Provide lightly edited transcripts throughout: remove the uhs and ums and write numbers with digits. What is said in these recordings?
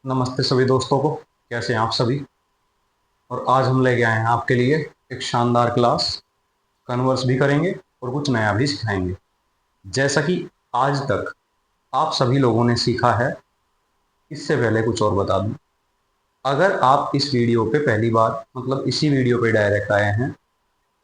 नमस्ते सभी दोस्तों को। कैसे हैं आप सभी। और आज हम लेके आए हैं आपके लिए एक शानदार क्लास। कन्वर्स भी करेंगे और कुछ नया भी सिखाएंगे। जैसा कि आज तक आप सभी लोगों ने सीखा है, इससे पहले कुछ और बता दूं। अगर आप इस वीडियो पे पहली बार मतलब इसी वीडियो पे डायरेक्ट आए हैं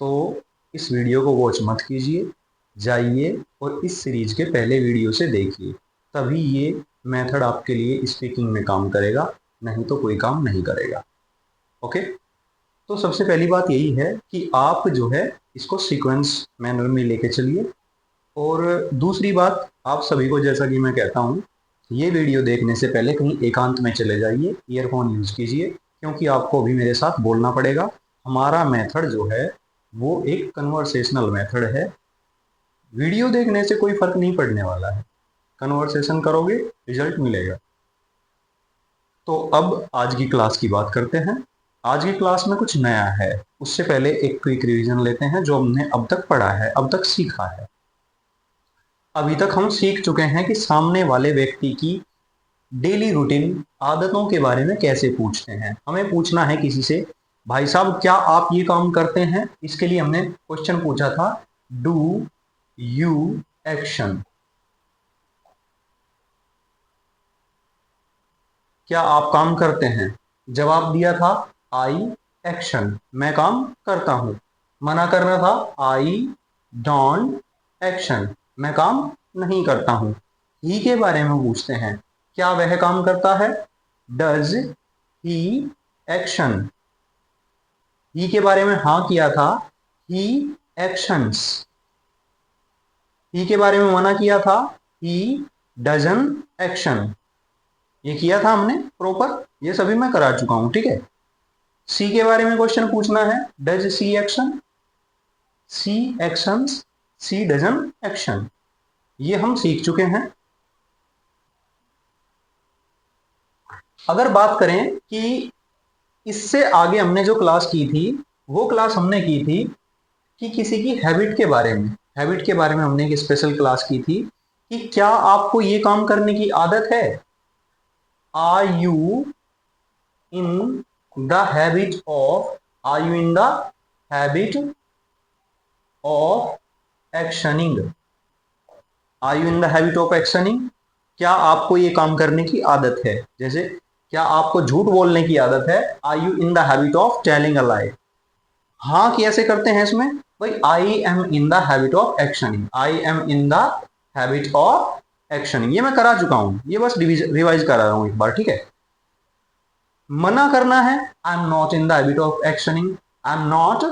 तो इस वीडियो को वॉच मत कीजिए, जाइए और इस सीरीज के पहले वीडियो से देखिए। तभी ये मेथड आपके लिए स्पीकिंग में काम करेगा, नहीं तो कोई काम नहीं करेगा। ओके। तो सबसे पहली बात यही है कि आप जो है इसको सीक्वेंस मैनर में लेके चलिए। और दूसरी बात, आप सभी को जैसा कि मैं कहता हूँ, ये वीडियो देखने से पहले कहीं एकांत में चले जाइए, ईयरफोन यूज़ कीजिए, क्योंकि आपको भी मेरे साथ बोलना पड़ेगा। हमारा मेथड जो है वो एक कन्वर्सेशनल मेथड है। वीडियो देखने से कोई फर्क नहीं पड़ने वाला है, कन्वर्सेशन करोगे रिजल्ट मिलेगा। तो अब आज की क्लास की बात करते हैं। आज की क्लास में कुछ नया है। उससे पहले एक क्विक रिवीजन लेते हैं जो हमने अब तक पढ़ा है, अब तक सीखा है। अभी तक हम सीख चुके हैं कि सामने वाले व्यक्ति की डेली रूटीन आदतों के बारे में कैसे पूछते हैं। हमें पूछना है किसी से, भाई साहब क्या आप ये काम करते हैं। इसके लिए हमने क्वेश्चन पूछा था, डू यू एक्शन, क्या आप काम करते हैं। जवाब दिया था आई एक्शन, मैं काम करता हूं। मना करना था आई डोंट एक्शन, मैं काम नहीं करता हूं। ही के बारे में पूछते हैं, क्या वह काम करता है। डज ही एक्शन, ही के बारे में हाँ किया था, ही एक्शंस। ही के बारे में मना किया था, ही डजन एक्शन। ये किया था हमने प्रॉपर, ये सभी मैं करा चुका हूं, ठीक है। सी के बारे में क्वेश्चन पूछना है, does she action, she actions, she doesn't action. ये हम सीख चुके हैं। अगर बात करें कि इससे आगे हमने जो क्लास की थी, वो क्लास हमने की थी कि किसी की हैबिट के बारे में, हैबिट के बारे में हमने एक स्पेशल क्लास की थी कि क्या आपको ये काम करने की आदत है। Are you in the habit of, are you in the habit of actioning, are you in the habit of actioning. क्या आपको ये काम करने की आदत है। जैसे क्या आपको झूठ बोलने की आदत है, are you in the habit of telling a lie. हाँ कैसे करते हैं इसमें, भाई I am in the habit of actioning, I am in the habit of actioning. ये मैं करा चुका हूं, ये बस रिवाइज करा रहा हूं एक बार, ठीक है। मना करना है, I am not in the habit of actioning, I am not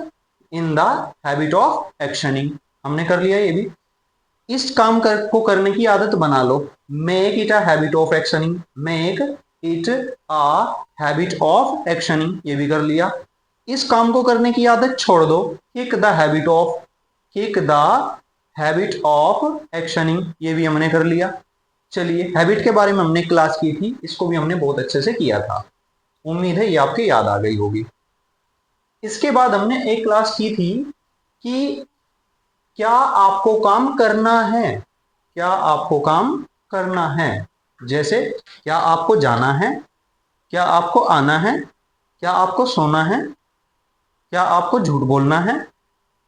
in the habit of actioning. हमने कर लिया ये भी। इस काम को करने की आदत बना लो, make it a habit of actioning, make it a habit of actioning, ये भी कर लिया। इस काम को करने की आदत छोड़ दो, kick the habit of, kick the habit of actioning, ये भी हमने कर लिया। चलिए, हैबिट के बारे में हमने क्लास की थी, इसको भी हमने बहुत अच्छे से किया था। उम्मीद है ये आपके याद आ गई होगी। इसके बाद हमने एक क्लास की थी कि क्या आपको काम करना है, क्या आपको काम करना है। जैसे क्या आपको जाना है, क्या आपको आना है, क्या आपको सोना है, क्या आपको झूठ बोलना है,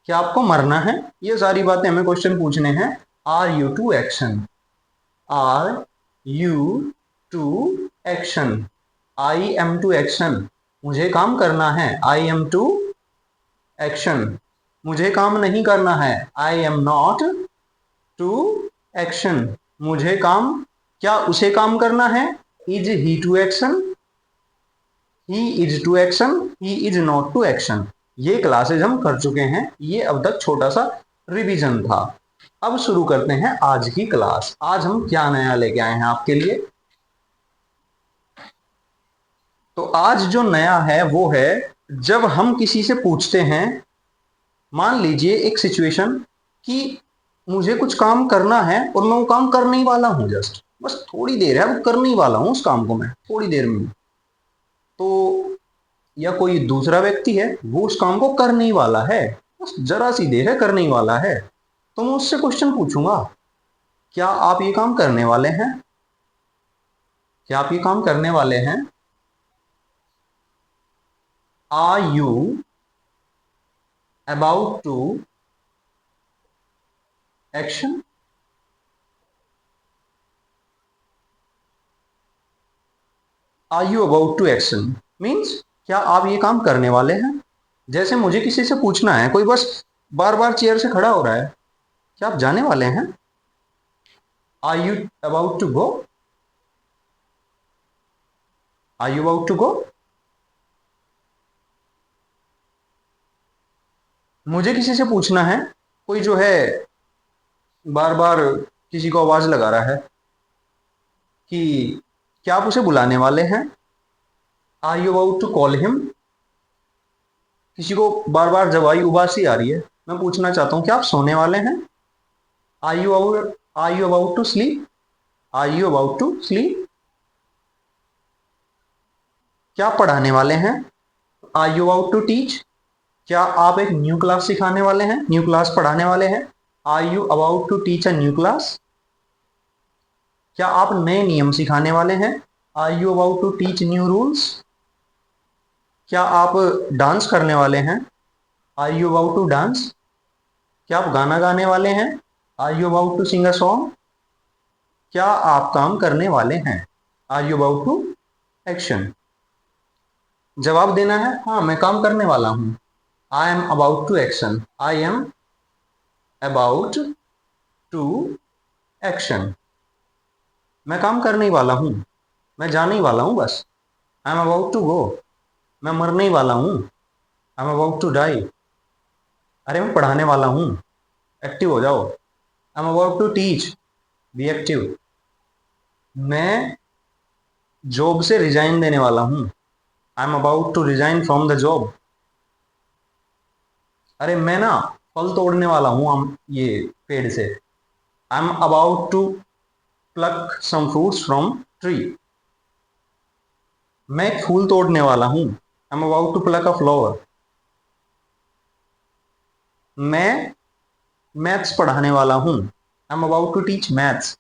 क्या आपको मरना है। ये सारी बातें हमें क्वेश्चन पूछने हैं। Are you to action, are you to action, I am to action, मुझे काम करना है, आई एम टू एक्शन। मुझे काम नहीं करना है, I am not to action. मुझे काम, क्या उसे काम करना है, is he to action, he is to action, he is not to action. ये क्लासेज हम कर चुके हैं, ये अब तक छोटा सा रिवीजन था। अब शुरू करते हैं आज की क्लास। आज हम क्या नया लेके आए हैं आपके लिए। तो आज जो नया है वो है, जब हम किसी से पूछते हैं, मान लीजिए एक सिचुएशन कि मुझे कुछ काम करना है और मैं वो काम करने ही वाला हूं, जस्ट बस थोड़ी देर है, वो करने ही वाला हूं उस काम को मैं थोड़ी देर में। तो या कोई दूसरा व्यक्ति है, वो उस काम को करने ही वाला है, बस जरा सी देर है करने ही वाला है। तो मैं उससे क्वेश्चन पूछूंगा, क्या आप ये काम करने वाले हैं, क्या आप ये काम करने वाले हैं? Are you about to action? Are you about to action means क्या आप ये काम करने वाले हैं? जैसे मुझे किसी से पूछना है, कोई बस बार बार चेयर से खड़ा हो रहा है, क्या आप जाने वाले हैं? Are you about to go? Are you about to go? मुझे किसी से पूछना है, कोई जो है बार बार किसी को आवाज लगा रहा है कि क्या आप उसे बुलाने वाले हैं? Are you about to call him? किसी को बार बार जवाई उबासी आ रही है, मैं पूछना चाहता हूँ क्या आप सोने वाले हैं? Are you about to sleep? Are you about to sleep? क्या आप पढ़ाने वाले हैं? Are you about to teach? क्या आप एक न्यू क्लास सिखाने वाले हैं, न्यू क्लास पढ़ाने वाले हैं? Are you about to teach a new class? क्या आप नए नियम सिखाने वाले हैं? Are you about to teach new rules? क्या आप डांस करने वाले हैं? Are you about to dance? क्या आप गाना गाने वाले हैं? Are you about to sing a song? क्या आप काम करने वाले हैं? Are you about to action? जवाब देना है, हाँ मैं काम करने वाला हूं। I am about to action. I am about to action. मैं काम करने ही वाला हूं, मैं जाने ही वाला हूं बस। I am about to go. मैं मरने ही वाला हूं। I am about to die. अरे मैं पढ़ाने वाला हूं, एक्टिव हो जाओ। I am about to teach, be active. मैं जॉब से रिजाइन देने वाला हूं। I am about to resign from the job. अरे मैं ना फल तोड़ने वाला हूं, हम ये पेड़ से। I am about to pluck some fruits from tree. मैं एक फूल तोड़ने वाला हूं। I am about to pluck a flower. मैं मैथ्स पढ़ाने वाला हूं। I am about to teach maths.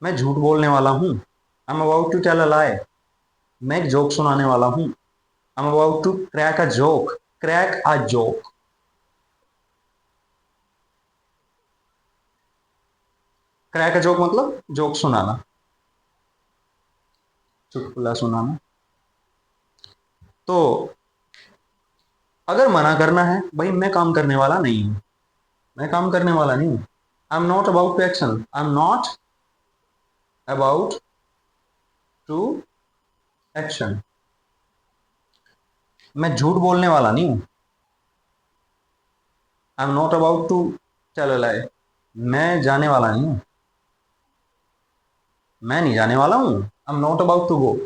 मैं झूठ बोलने वाला हूं। I am about to tell a lie. मैं एक जोक सुनाने वाला हूं। I am about to crack a joke. Crack a joke. Crack a joke मतलब जोक सुनाना, चुटकुला सुनाना। तो अगर मना करना है, भाई मैं काम करने वाला नहीं हूं, मैं काम करने वाला नहीं हूं। I am not about to action. I am not about to action. मैं झूठ बोलने वाला नहीं हूं। I am not about to tell a lie. मैं जाने वाला नहीं हूं, मैं नहीं जाने वाला हूं। I am not about to go.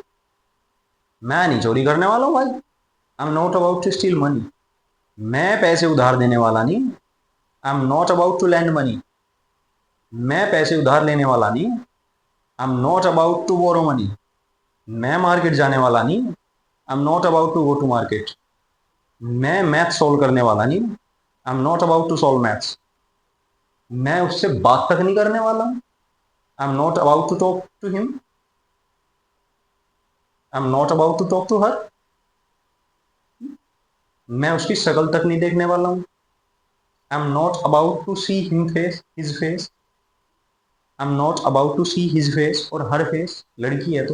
मैं नहीं चोरी करने वाला हूं भाई। I am not about to steal money. मैं पैसे उधार देने वाला नहीं। I am not about to lend money. मैं पैसे उधार लेने वाला नहीं। I am not about to borrow money. मैं मार्केट जाने वाला नहीं। I am not about to go to market. मैं मैथ सॉल्व करने वाला नहीं। I am not about to solve maths. मैं उससे बात तक नहीं करने वाला हूं। I am not about to talk to him. I am not about to talk to her. मैं उसकी शक्ल तक नहीं देखने वाला हूं। I am not about to see him face, his face. I am not about to see his face और her face, लड़की है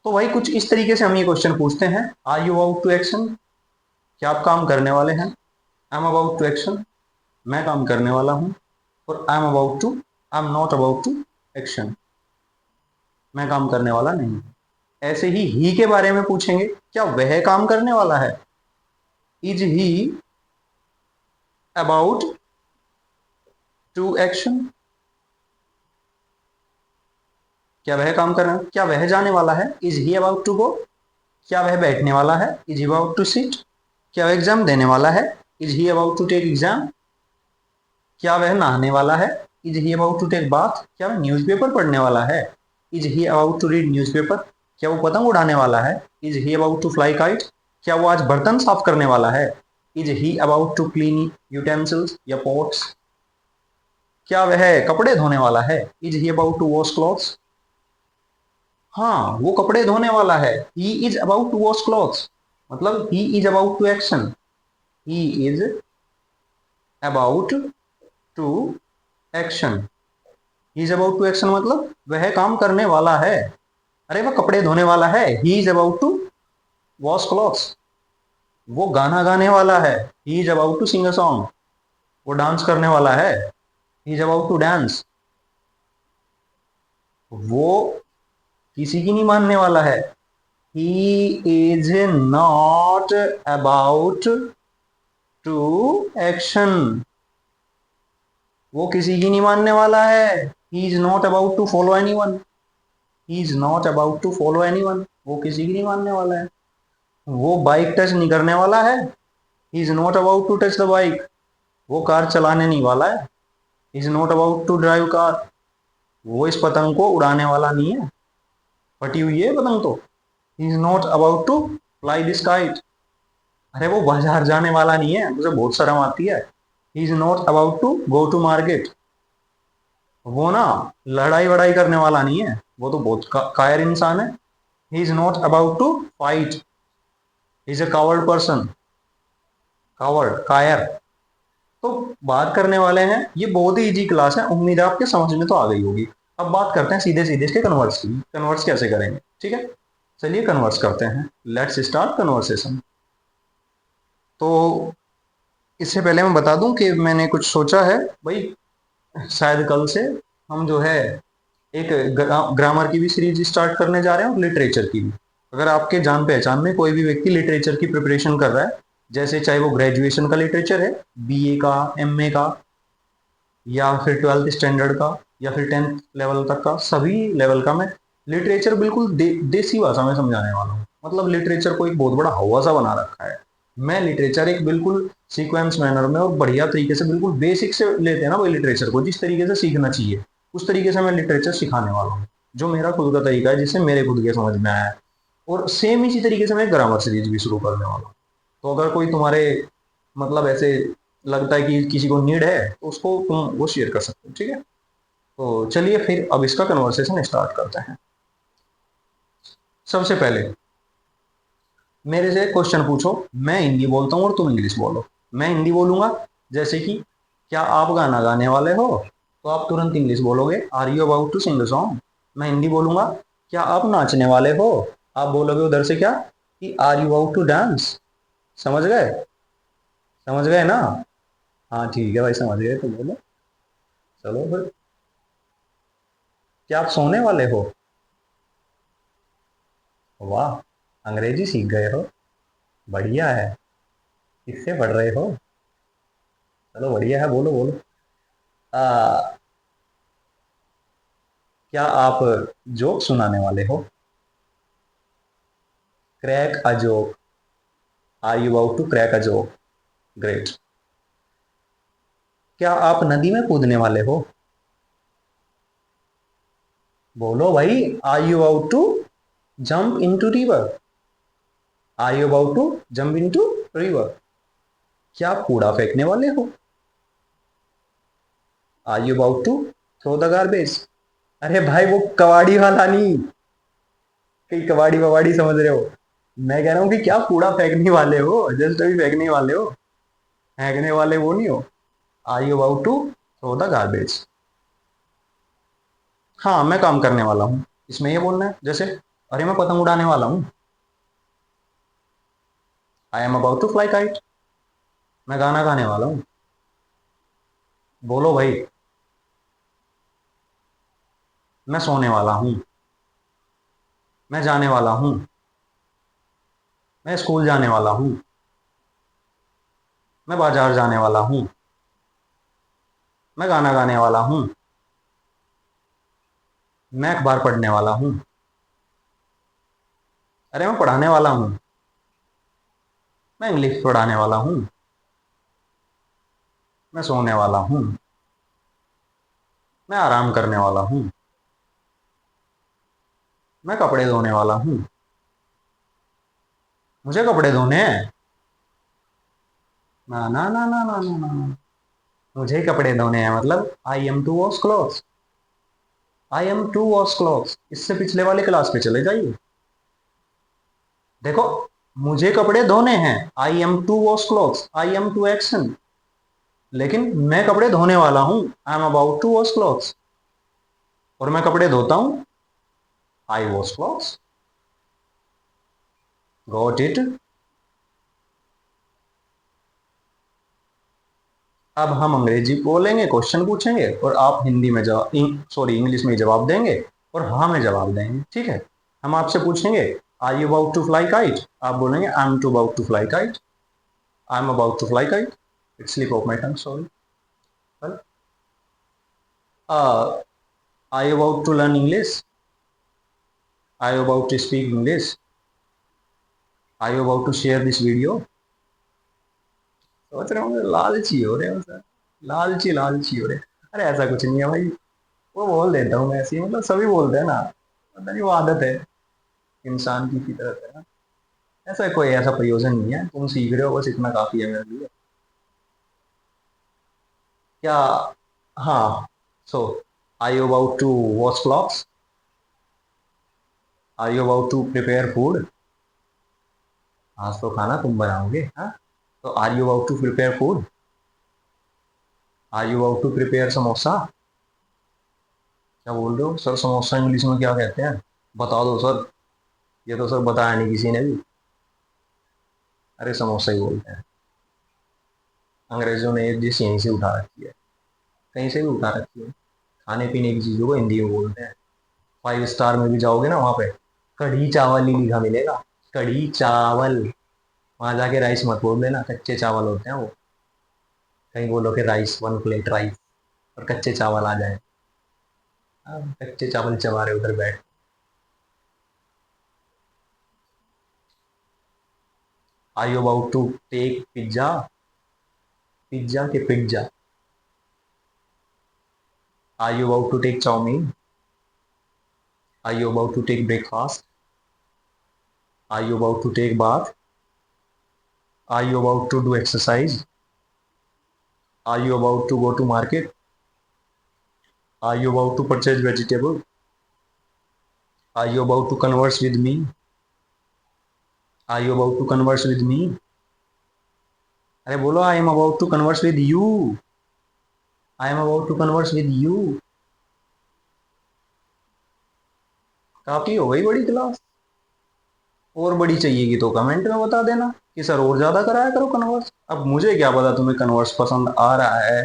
तो भाई कुछ इस तरीके से हम ये क्वेश्चन पूछते हैं। Are you about to action? क्या आप काम करने वाले हैं? I am about to action, मैं काम करने वाला हूं। और I am not about to action, मैं काम करने वाला नहीं। ऐसे ही के बारे में पूछेंगे, क्या वह काम करने वाला है? Is he about to action? क्या वह काम कर रहा है? क्या वह जाने वाला है? Is he about to go? क्या वह बैठने वाला है? Is he about to sit? क्या वह एग्जाम देने वाला है? Is he about to take exam? क्या वह नहाने वाला है? Is he about to take bath? क्या वह न्यूज़पेपर पढ़ने वाला है? Is he about to read newspaper? क्या वो पतंग उड़ाने वाला है? Is he about to fly kite? क्या वो आज बर्तन साफ करने वाला है? Is he about to clean utensils या पॉट्स? क्या वह कपड़े धोने वाला है? Is he about to wash clothes? हाँ, वो कपड़े धोने वाला है। He is about to wash clothes मतलब he is about to action. He is about to action. He is about to action मतलब वह काम करने वाला है। अरे वह कपड़े धोने वाला है। He is about to wash clothes वो गाना गाने वाला है। He is about to sing a song वो डांस करने वाला है। He is about to dance वो किसी की नहीं मानने वाला है। He is not about to action वो किसी की नहीं मानने वाला है। He is not about to follow anyone. He is not about to follow anyone वो किसी की नहीं मानने वाला है। वो बाइक टच नहीं करने वाला है। He is not about to touch the bike वो कार चलाने नहीं वाला है। He is not about to drive car वो इस पतंग को उड़ाने वाला नहीं है। फटी हुई है पतंग तो। He is not about to fly this kite अरे वो बाजार जाने वाला नहीं है मुझे बहुत शर्म आती है। He is not about to go to market वो ना लड़ाई वड़ाई करने वाला नहीं है वो तो बहुत कायर इंसान है। He is not about to fight is a coward person coward कायर। तो बात करने वाले हैं ये बहुत ही इजी क्लास है उम्मीद है आपके समझ में तो आ गई होगी। अब बात करते हैं सीधे सीधे इसके कन्वर्ट्स की कन्वर्ट्स कैसे करेंगे ठीक है। चलिए कन्वर्ट्स करते हैं लेट्स स्टार्ट कन्वर्सेशन। तो इससे पहले मैं बता दूं कि मैंने कुछ सोचा है भाई शायद कल से हम जो है एक ग्रामर की भी सीरीज स्टार्ट करने जा रहे हैं और लिटरेचर की भी। अगर आपके जान पहचान में कोई भी व्यक्ति लिटरेचर की प्रिपरेशन कर रहा है जैसे चाहे वो ग्रेजुएशन का लिटरेचर है बीए का एमए का या फिर 12th स्टैंडर्ड का या फिर 10th लेवल तक का सभी लेवल का मैं लिटरेचर बिल्कुल देसी भाषा में समझाने वाला हूँ। मतलब लिटरेचर को एक बहुत बड़ा हवा सा बना रखा है। मैं लिटरेचर एक बिल्कुल सीक्वेंस मैनर में और बढ़िया तरीके से बिल्कुल बेसिक से लेते हैं ना वही लिटरेचर को जिस तरीके से सीखना चाहिए उस तरीके से मैं लिटरेचर सिखाने वाला हूँ। जो मेरा खुद का तरीका है जिससे मेरे खुद के समझ में आया है। और सेम इसी तरीके से मैं ग्रामर सीरीज भी शुरू करने वाला हूँ। तो अगर कोई तुम्हारे मतलब ऐसे लगता है कि किसी को नीड है तो उसको तुम वो शेयर कर सकते हो ठीक है। तो चलिए फिर अब इसका कन्वर्सेशन स्टार्ट करते हैं। सबसे पहले मेरे से क्वेश्चन पूछो। मैं हिंदी बोलता हूँ और तुम इंग्लिश बोलो। मैं हिंदी बोलूंगा जैसे कि क्या आप गाना गाने वाले हो तो आप तुरंत इंग्लिश बोलोगे are you about to sing a song. मैं हिंदी बोलूंगा क्या आप नाचने वाले हो आप बोलोगे उधर से क्या कि are you about to dance. समझ गए समझ गए ना। हाँ ठीक है भाई समझ गए तो बोलो। चलो फिर क्या आप सोने वाले हो। वाह अंग्रेजी सीख गए हो बढ़िया है। किससे पढ़ रहे हो। चलो बढ़िया है बोलो बोलो। आ, क्या आप जोक सुनाने वाले हो। Crack a joke are you about to crack a joke. Great. क्या आप नदी में कूदने वाले हो। बोलो भाई are you about to jump into river. Are you about to jump into river. क्या आप कूड़ा फेंकने वाले हो। Are you about to throw the garbage. अरे भाई वो कबाड़ी वाला नहीं कहीं कबाड़ी वबाड़ी समझ रहे हो। मैं कह रहा हूँ कि क्या कूड़ा फेंकने वाले हो जस्ट अभी फेंकने वाले हो फेंकने वाले वो नहीं हो। Are you about to throw the garbage. हाँ मैं काम करने वाला हूँ इसमें ये बोलना है जैसे अरे मैं पतंग उड़ाने वाला हूँ। I am about to fly kite. मैं गाना गाने वाला हूँ। बोलो भाई मैं सोने वाला हूँ। मैं जाने वाला हूँ। मैं स्कूल जाने वाला हूँ। मैं बाजार जाने वाला हूँ। मैं गाना गाने वाला हूँ। मैं अखबार पढ़ने वाला हूँ। अरे मैं पढ़ाने वाला हूँ। मैं इंग्लिश पढ़ाने वाला हूँ। मैं सोने वाला हूँ। मैं आराम करने वाला हूँ। मैं कपड़े धोने वाला हूँ। मुझे कपड़े धोने हैं। ना ना ना ना ना ना ना मुझे कपड़े धोने हैं मतलब I am to wash clothes. I am to wash clothes, इससे पिछले वाली क्लास पे चले जाइए। देखो, मुझे कपड़े धोने हैं, I am to wash clothes, I am to action. लेकिन मैं कपड़े धोने वाला हूं, I am about to wash clothes. और मैं कपड़े धोता हूं, I wash clothes. Got it. अब हम अंग्रेजी बोलेंगे, क्वेश्चन पूछेंगे और आप हिंदी में जवाब, सॉरी इंग्लिश में जवाब देंगे और हाँ में जवाब देंगे, ठीक है। हम आपसे पूछेंगे are you about to fly kite, आप बोलेंगे I am to about to fly kite, I am about to fly kite. It's slip of my tongue, sorry. Well, are you about to learn English, are you about to speak English, are you about to share this video. सोच रहे होंगे लालची हो रहे हो sir, लालची लालची हो रहे। अरे ऐसा कुछ नहीं है भाई, वो बोल देता हूँ मैं ऐसे ही, मतलब सभी बोलते हैं ना, पता नहीं वो आदत है, इंसान की फितरत है ना। ऐसा कोई ऐसा प्रयोजन नहीं है, तुम सीख रहे हो बस, इतना काफी है मेरे लिए। क्या, हाँ, so are you about to watch clocks, are you about to prepare food, आज तो खाना तुम बनाओगे हाँ। तो are you about to prepare food, are you about to prepare samosa. क्या बोल रहे हो सर, समोसा इंग्लिश में क्या कहते हैं, बता दो सर, ये तो सर बताया नहीं किसी ने भी। अरे समोसा ही बोलते हैं, अंग्रेजों ने ये डिश यहीं से उठा रखी है, कहीं से भी उठा रखी है। खाने पीने की चीज़ों को हिंदी में बोलते हैं। 5 स्टार में भी जाओगे ना, वहाँ पे कढ़ी चावल ही लिखा मिलेगा, कढ़ी चावल। वहाँ जाके राइस मत बोल देना, कच्चे चावल होते हैं वो। कहीं बोलो कि राइस, 1 प्लेट राइस, और कच्चे चावल आ जाए। हाँ, कच्चे चावल चबा रहे उधर बैठ। Are you about to take pizza, pizza के pizza. Are you about to take chow mein, are you about to take breakfast, are you about to take bath, are you about to do exercise, are you about to go to market, are you about to purchase vegetable, are you about to converse with me, are you about to converse with me. अरे बोलो I am about to converse with you, I am about to converse with you. काफी हो गई बड़ी class, और बड़ी चाहिएगी तो comment में बता देना कि सर और ज्यादा कराया करो कन्वर्स। अब मुझे क्या पता तुम्हें कन्वर्स पसंद आ रहा है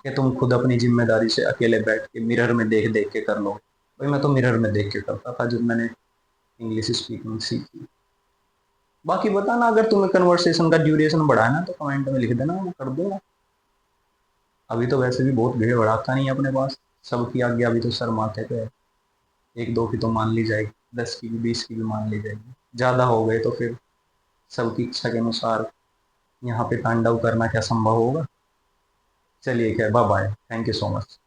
कि तुम खुद अपनी जिम्मेदारी से अकेले बैठ के मिरर में देख देख के कर लो। भाई मैं तो मिरर में देख के करता था जब मैंने इंग्लिश स्पीकिंग सीखी। बाकी बताना अगर तुम्हें कन्वर्सेशन का ड्यूरेशन बढ़ाना तो कमेंट में लिख देना, मैं कर दूंगा। अभी तो वैसे भी बहुत भीड़ भड़ाका नहीं है अपने पास, सबकी आज्ञा अभी तो सर माथे पे है। 1-2 की तो मान ली जाएगी, 10 की भी, 20 की भी मान ली जाएगी, ज़्यादा हो गए तो फिर सबकी इच्छा के अनुसार यहाँ पे तांडव करना क्या संभव होगा। चलिए, क्या, bye bye, thank you so much.